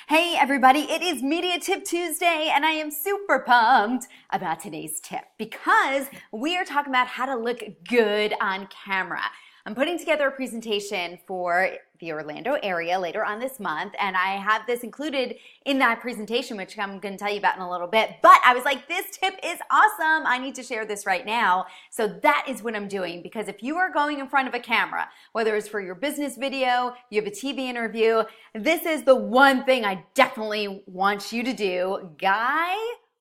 Hey everybody, it is Media Tip Tuesday and I am super pumped about today's tip because we are talking about how to look good on camera. I'm putting together a presentation for the Orlando area later on this month, and I have this included in that presentation, which I'm going to tell you about in a little bit. But I was like, this tip is awesome. I need to share this right now. So that is what I'm doing, because if you are going in front of a camera, whether it's for your business video, you have a TV interview, this is the one thing I definitely want you to do, guy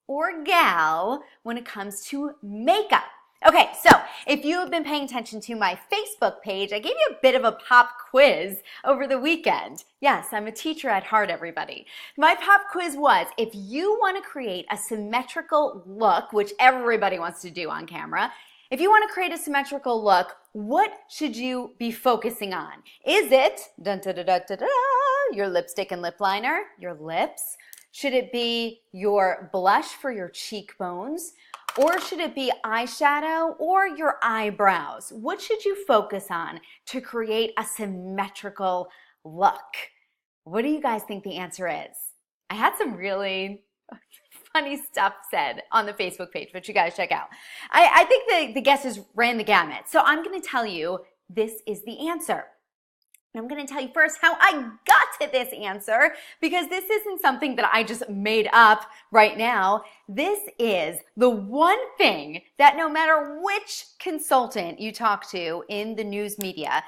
or gal, when it comes to makeup. Okay, so if you have been paying attention to my Facebook page, I gave you a bit of a pop quiz over the weekend. Yes, I'm a teacher at heart, everybody. My pop quiz was, if you want to create a symmetrical look, which everybody wants to do on camera, if you want to create a symmetrical look, what should you be focusing on? Is it your lipstick and lip liner, your lips? Should it be your blush for your cheekbones? Or should it be eyeshadow or your eyebrows? What should you focus on to create a symmetrical look? What do you guys think the answer is? I had some really funny stuff said on the Facebook page, which you guys check out. I think the guesses ran the gamut. So I'm going to tell you this is the answer. I'm going to tell you first how I got to this answer, because this isn't something that I just made up right now. This is the one thing that no matter which consultant you talk to in the news media,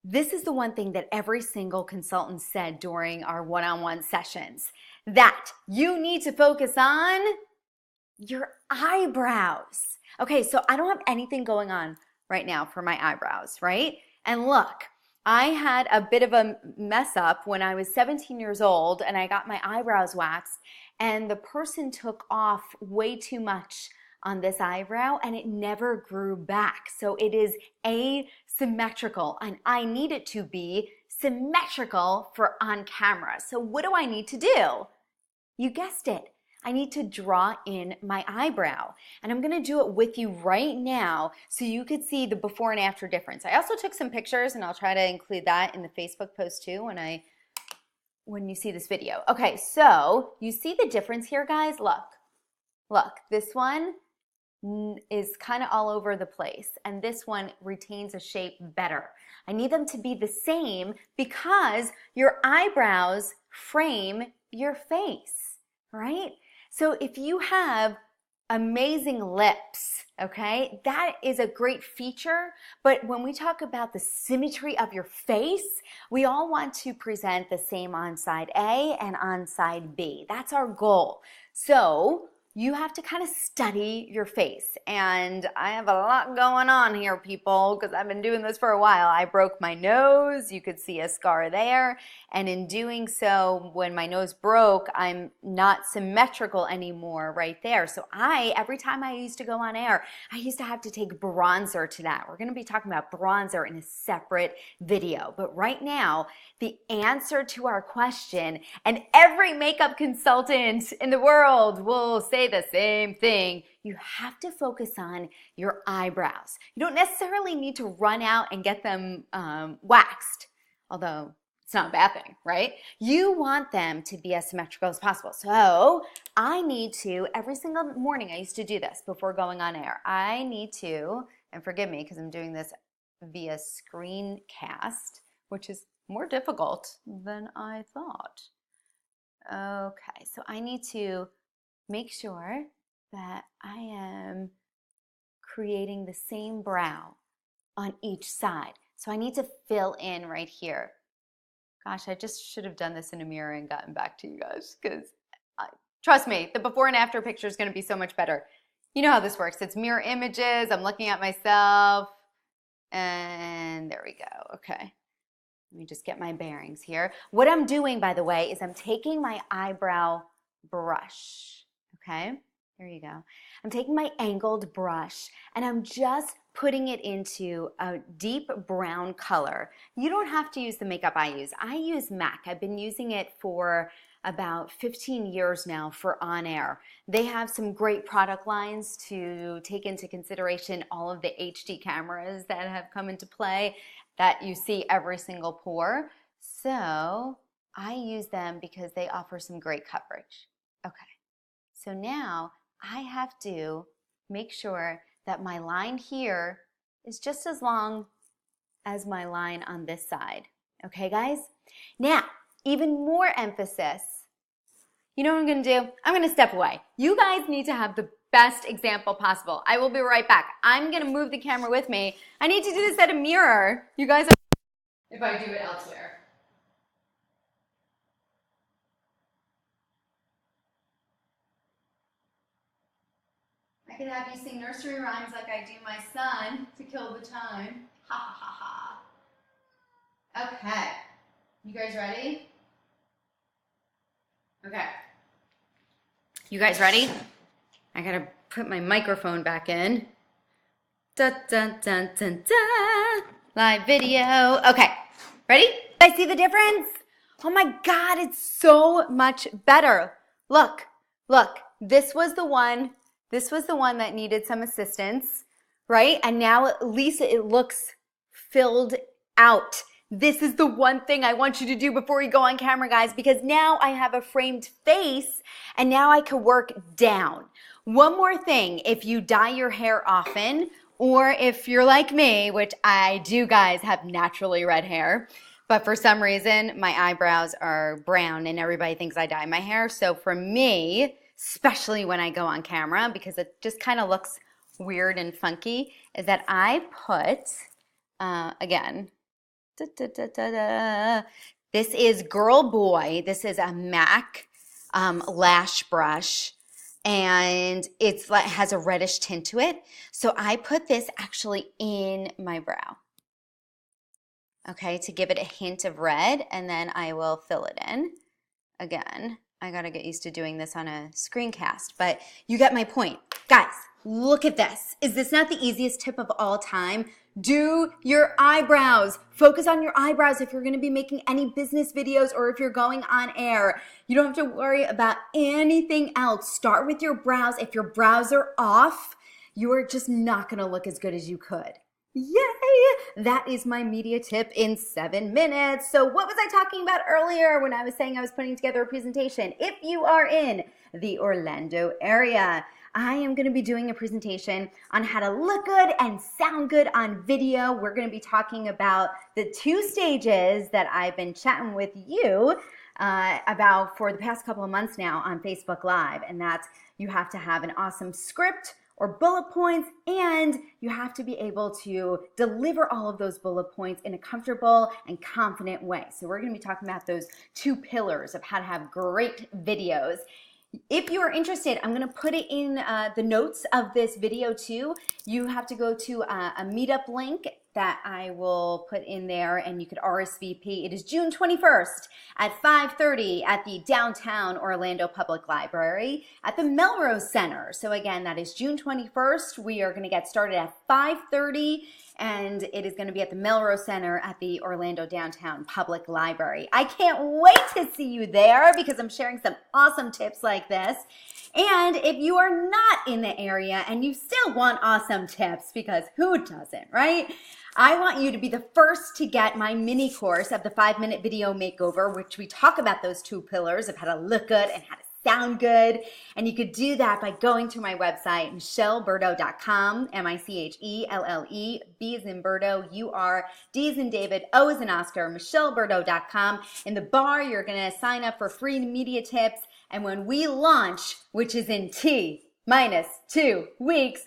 this is the one thing that every single consultant said during our one-on-one sessions, that you need to focus on your eyebrows. Okay, so I don't have anything going on right now for my eyebrows, right? And look, I had a bit of a mess up when I was 17 years old and I got my eyebrows waxed, and the person took off way too much on this eyebrow and it never grew back. So it is asymmetrical and I need it to be symmetrical for on camera. So what do I need to do? You guessed it. I need to draw in my eyebrow, and I'm going to do it with you right now so you could see the before and after difference. I also took some pictures, and I'll try to include that in the Facebook post too when you see this video. Okay, so you see the difference here, guys? Look, this one is kind of all over the place, and this one retains a shape better. I need them to be the same because your eyebrows frame your face, right? So if you have amazing lips, okay, that is a great feature. But when we talk about the symmetry of your face, we all want to present the same on side A and on side B. That's our goal. So you have to kind of study your face. And I have a lot going on here, people, because I've been doing this for a while. I broke my nose. You could see a scar there. And in doing so, when my nose broke, I'm not symmetrical anymore right there. So every time I used to go on air, I used to have to take bronzer to that. We're going to be talking about bronzer in a separate video. But right now, the answer to our question, and every makeup consultant in the world will say the same thing, you have to focus on your eyebrows. You don't necessarily need to run out and get them waxed, although it's not a bad thing, right? You want them to be as symmetrical as possible. So I need to, every single morning, I used to do this before going on air. I need to, and forgive me because I'm doing this via screencast, which is more difficult than I thought. Okay, so I need to make sure that I am creating the same brow on each side. So I need to fill in right here. Gosh, I just should have done this in a mirror and gotten back to you guys, because trust me, the before and after picture is going to be so much better. You know how this works. It's mirror images. I'm looking at myself, and there we go. Okay. Let me just get my bearings here. What I'm doing, by the way, is I'm taking my eyebrow brush. Okay, there you go. I'm taking my angled brush and I'm just putting it into a deep brown color. You don't have to use the makeup I use. I use MAC. I've been using it for about 15 years now for on air. They have some great product lines to take into consideration all of the HD cameras that have come into play that you see every single pore. So I use them because they offer some great coverage. Okay, so now I have to make sure that my line here is just as long as my line on this side. Okay, guys? Now, even more emphasis. You know what I'm gonna do? I'm gonna step away. You guys need to have the best example possible. I will be right back. I'm gonna move the camera with me. I need to do this at a mirror. You guys are if I do it elsewhere. I could have you sing nursery rhymes like I do my son to kill the time. Ha ha ha ha. Okay. You guys ready? Okay. You guys ready? I gotta put my microphone back in. Dun dun dun dun dun. Live video. Okay. Ready? I see the difference? Oh my God, it's so much better. Look, look. This was the one that needed some assistance, right? And now at least it looks filled out. This is the one thing I want you to do before you go on camera, guys, because now I have a framed face and now I can work down. One more thing, if you dye your hair often, or if you're like me, which I do, guys, have naturally red hair, but for some reason my eyebrows are brown and everybody thinks I dye my hair. So for me, especially when I go on camera, because it just kind of looks weird and funky, is that I put, again, this is Girl Boy. This is a MAC lash brush, and it has a reddish tint to it. So I put this actually in my brow, okay, to give it a hint of red, and then I will fill it in. Again, I gotta get used to doing this on a screencast, but you get my point. Guys, look at this. Is this not the easiest tip of all time? Do your eyebrows. Focus on your eyebrows if you're gonna be making any business videos or if you're going on air. You don't have to worry about anything else. Start with your brows. If your brows are off, you are just not gonna look as good as you could. Yay! That is my media tip in 7 minutes. So what was I talking about earlier when I was saying I was putting together a presentation? If you are in the Orlando area, I am going to be doing a presentation on how to look good and sound good on video. We're going to be talking about the 2 stages that I've been chatting with you about for the past couple of months now on Facebook Live. And that's you have to have an awesome script or bullet points, and you have to be able to deliver all of those bullet points in a comfortable and confident way. So we're gonna be talking about those 2 pillars of how to have great videos. If you are interested, I'm gonna put it in the notes of this video too. You have to go to a meetup link that I will put in there, and you could RSVP. It is June 21st at 5:30 at the downtown Orlando Public Library at the Melrose Center. So again, that is June 21st. We are gonna get started at 5:30, and it is gonna be at the Melrose Center at the Orlando Downtown Public Library. I can't wait to see you there because I'm sharing some awesome tips like this. And if you are not in the area and you still want awesome tips, because who doesn't, right? I want you to be the first to get my mini course of the 5-minute video makeover, which we talk about those 2 pillars of how to look good and how to sound good. And you could do that by going to my website, michelleberto.com, M-I-C-H-E-L-L-E, B as in Berto, U-R, D as in David, O as in Oscar, michelleberto.com. In the bar, you're gonna sign up for free media tips. And when we launch, which is in T-2 weeks,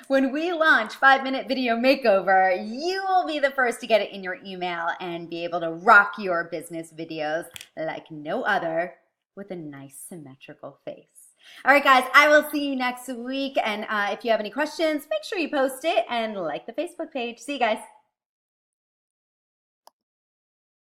when we launch 5-minute video makeover, you will be the first to get it in your email and be able to rock your business videos like no other with a nice symmetrical face. All right, guys, I will see you next week. And if you have any questions, make sure you post it and like the Facebook page. See you guys.